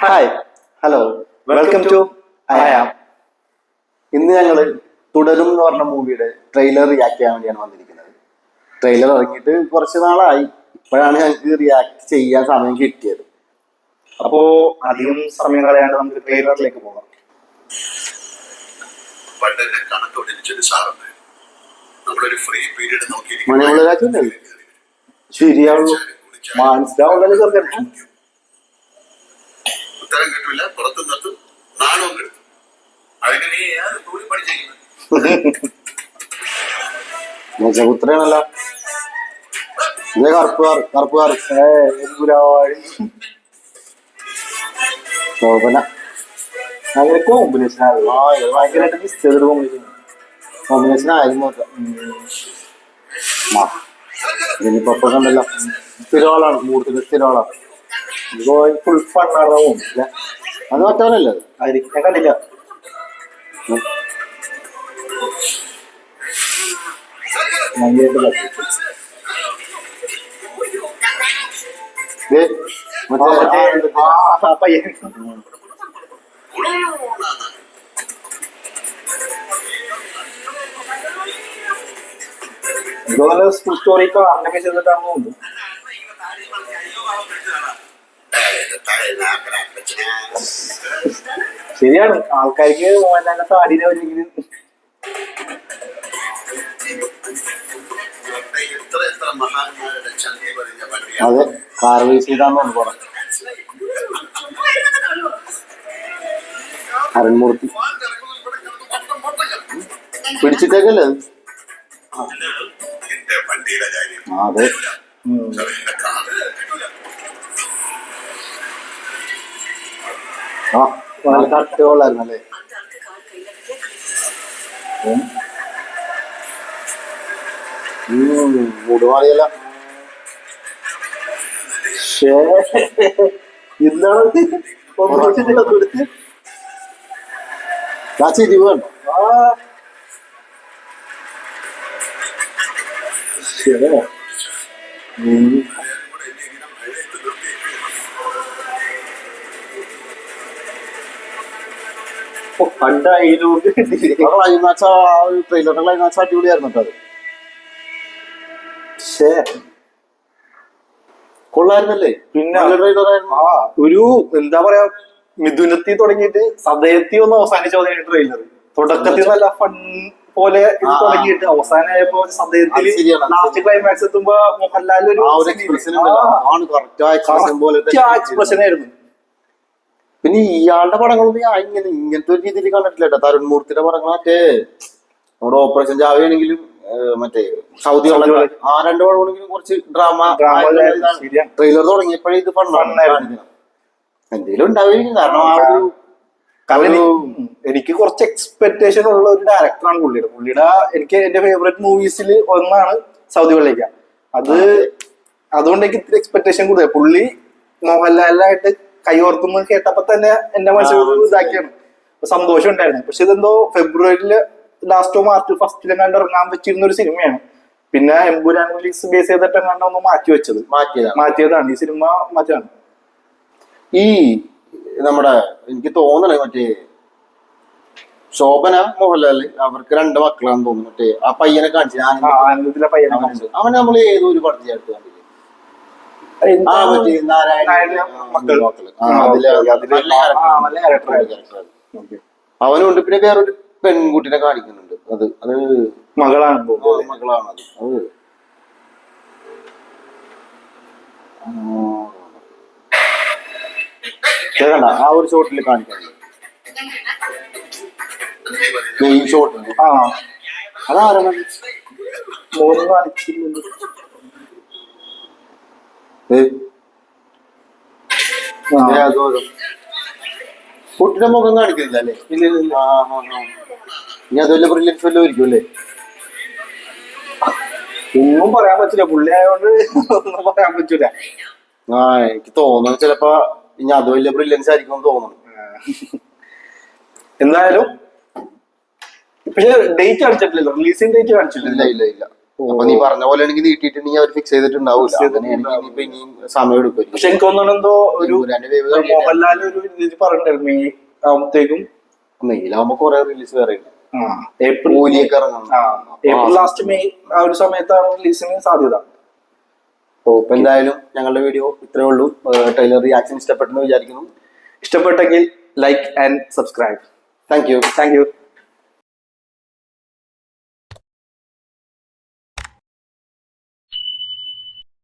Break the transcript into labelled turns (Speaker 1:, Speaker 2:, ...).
Speaker 1: Hi, hello, welcome to ആയാം. ഇന്ന് ഞങ്ങൾ തുടരും എന്ന് പറഞ്ഞ മൂവിയുടെ ട്രെയിലർ റിയാക്ട് ചെയ്യാൻ വേണ്ടിയാണ് വന്നിരിക്കുന്നത്. ട്രെയിലർ ഇറങ്ങിയിട്ട് കുറച്ച് നാളായി, ഇപ്പോഴാണ് ഞങ്ങൾക്ക് റിയാക്ട് ചെയ്യാൻ സമയം കിട്ടിയത്.
Speaker 2: അപ്പോ അധികം സമയം കളയാണ്ട് നമുക്ക് ട്രെയിലറിലേക്ക് പോകാം.
Speaker 1: ശരിയാവുള്ളൂ, മനസ്സിലാവുള്ളൂ. ചെറുക്കൻ
Speaker 3: ഉത്തരം കിട്ടില്ല, പുറത്തു നിർത്തും, നാണവും കിട്ടും. അതിന് നീ ഏത് കൂടി പഠിച്ചിരിക്കുന്നത്?
Speaker 1: പുത്രയാണല്ലോ. കറുപ്പുകാർ
Speaker 2: അങ്ങനെ കോമ്പിനേഷൻ ഭയങ്കരമായിട്ട് മിസ് ചെയ്തൊരു
Speaker 1: കോമ്പിനേഷൻ ആയിരുന്നു. ഇനിയിപ്പോ കണ്ടല്ലോ, സ്ഥിരോളാണ്, മൂർത്തിന്റെ സ്ഥിരോളാണ്.
Speaker 2: ഫുൾ ഫണ്ണാറാവും.
Speaker 1: അത് മറ്റവരല്ലേ?
Speaker 2: ഞാൻ കണ്ടില്ല. സ്കൂൾ സ്റ്റോറി കാണാനൊക്കെ ചെയ്തിട്ടാണെന്ന് തോന്നുന്നു. ശരിയാണ്, ആൾക്കാർക്ക് മോഹൻലാലിന്റെ താടിനെ വലിയ
Speaker 1: അതെ, കാർ വേസ് ചെയ്താന്ന് പോണം. അരുൺമൂർത്തി പിടിച്ചിട്ടേക്കല്ലേ? അതെ, കട്ടുകൊള്ളായിരുന്നല്ലേ? മൂടുമാറിയല്ല.
Speaker 2: എന്താണ്
Speaker 1: ചിരിവ് കണ്ടോ? ട്രെയിലറിന്റെ ക്ലൈമാക്സ് അടിപൊളിയായിരുന്നു കേട്ടോ. അത് കൊള്ളായിരുന്നല്ലേ?
Speaker 2: പിന്നെ ഒരു എന്താ പറയാ, മിഥുനത്തി തുടങ്ങിയിട്ട് സദയത്തി ഒന്ന് അവസാനിച്ച ട്രെയിലർ. തുടക്കത്തിൽ നല്ല ഫൺ പോലെ ഇത് തുടങ്ങിയിട്ട് അവസാനമായപ്പോ സദയത്തില് ലാസ്റ്റ് ക്ലൈമാക്സ് എത്തുമ്പോ മോഹൻലാൽ ഒരു എക്സ്പ്രഷൻ ആയിരുന്നു.
Speaker 1: പിന്നെ ഇയാളുടെ പടങ്ങളൊന്നും ഞാൻ ഇങ്ങനത്തെ ഒരു രീതിയിൽ കണ്ടിട്ടില്ല കേട്ടോ. തരുൺമൂർത്തിയുടെ പടങ്ങൾ മറ്റേ നമ്മുടെ ഓപ്പറേഷൻ ജാവയാണെങ്കിലും മറ്റേ സൗദി ആ രണ്ട് പടമാണെങ്കിലും കുറച്ച് ഡ്രാമ. ട്രെയിലർ തുടങ്ങിയപ്പോഴേ ഇത് ഫണ്ണായിരുന്നു. എന്തെങ്കിലും ഉണ്ടാവുകയും കാരണം
Speaker 2: എനിക്ക് കുറച്ച് എക്സ്പെക്ടേഷൻ ഉള്ള ഒരു ഡയറക്ടറാണ് പുള്ളിയുടെ. എനിക്ക് എന്റെ ഫേവറേറ്റ് മൂവീസിൽ ഒന്നാണ് സൗദി വെള്ളേക്ക. അതുകൊണ്ട് എനിക്ക് ഇത്തിരി എക്സ്പെക്ടേഷൻ കൂടുതൽ. പുള്ളി മോഹൻലാലായിട്ട് കൈയോർത്തുന്നത് കേട്ടപ്പോ തന്നെ എന്റെ മനസ്സിൽ ഇതാക്കിയാണ്, സന്തോഷം ഉണ്ടായിരുന്നു. പക്ഷെ ഇതെന്തോ ഫെബ്രുവരിയില് ലാസ്റ്റോ മാർച്ച് ഫസ്റ്റിലും കണ്ട് ഇറങ്ങാൻ വെച്ചിരുന്ന ഒരു സിനിമയാണ്. പിന്നെ എമ്പുരാൻ റിലീസ് ബേസ് ചെയ്തിട്ട് കണ്ട ഒന്ന് മാറ്റിയതാണ്. ഈ സിനിമ മാറ്റാണ്.
Speaker 1: ഈ നമ്മുടെ എനിക്ക് തോന്നണേ മറ്റേ ശോഭന മോഹൻലാല് അവർക്ക് രണ്ട് മക്കളാന്ന് തോന്നുന്നു. മറ്റേ ആ പയ്യനെ കാണിച്ചു, അവൻ നമ്മൾ ഏതോ ഒരു പടത്തിലായിട്ട് കണ്ടില്ലേ? അവനുണ്ട്. പിന്നെ വേറൊരു പെൺകുട്ടിനെ കാണിക്കുന്നുണ്ട്. അത്
Speaker 2: മകളാണ്.
Speaker 1: അത് ആ ഒരു ഷോട്ടിൽ കാണിക്കുന്നുണ്ട്. അതാരാണ്? കുട്ടിയുടെ മുഖം കാണിക്കുന്നില്ല അല്ലേ? ഇനി അത് വല്ല ബ്രില്യൻസ് വല്ലതും ആയിരിക്കും അല്ലേ?
Speaker 2: ഒന്നും പറയാൻ പറ്റില്ല, പുള്ളി ആയതുകൊണ്ട് ഒന്നും പറയാൻ പറ്റൂല.
Speaker 1: എനിക്ക് തോന്നുന്നു ചിലപ്പോ ഇനി അത് വലിയ ബ്രില്യൻസ് ആയിരിക്കും തോന്നുന്നു.
Speaker 2: എന്തായാലും പക്ഷെ ഡേറ്റ് കാണിച്ചിട്ടില്ലല്ലോ, റിലീസിംഗ് ഡേറ്റ് കാണിച്ചിട്ടില്ല.
Speaker 1: ഇല്ല. അപ്പൊ നീ പറഞ്ഞ പോലെ ആണെങ്കിൽ നീട്ടിയിട്ടുണ്ടെങ്കിൽ അവർ ഫിക്സ് ചെയ്തിട്ടുണ്ടാവില്ല. അങ്ങനെയാണെങ്കിൽ ഇനിയിപ്പോ ഇനിയും സമയം എടുക്കും.
Speaker 2: പക്ഷെ എനിക്ക് തോന്നുന്നു എന്തോ ഒരു മോഹൻലാൽ ഒരു രീതിയിൽ പറഞ്ഞിട്ടുണ്ടായിരുന്നു മെയ് ആവുമ്പത്തേക്കും.
Speaker 1: മെയിലാവുമ്പോ കുറെ റിലീസ് വേറെ ഉണ്ട്.
Speaker 2: ഏപ്രിൽ
Speaker 1: കൂലിയൊക്കെ ഇറങ്ങണം.
Speaker 2: ഏപ്രിൽ ലാസ്റ്റ് മെയ് ആ ഒരു സമയത്താണ് റിലീസിന് സാധ്യത.
Speaker 1: ഇപ്പൊ എന്തായാലും ഞങ്ങളുടെ വീഡിയോ ഇത്രേ ഉള്ളൂ. ട്രെയിലർ റിയാക്ഷൻ ഇഷ്ടപ്പെട്ടെന്ന് വിചാരിക്കുന്നു.
Speaker 2: ഇഷ്ടപ്പെട്ടെങ്കിൽ like and subscribe.
Speaker 1: Thank you.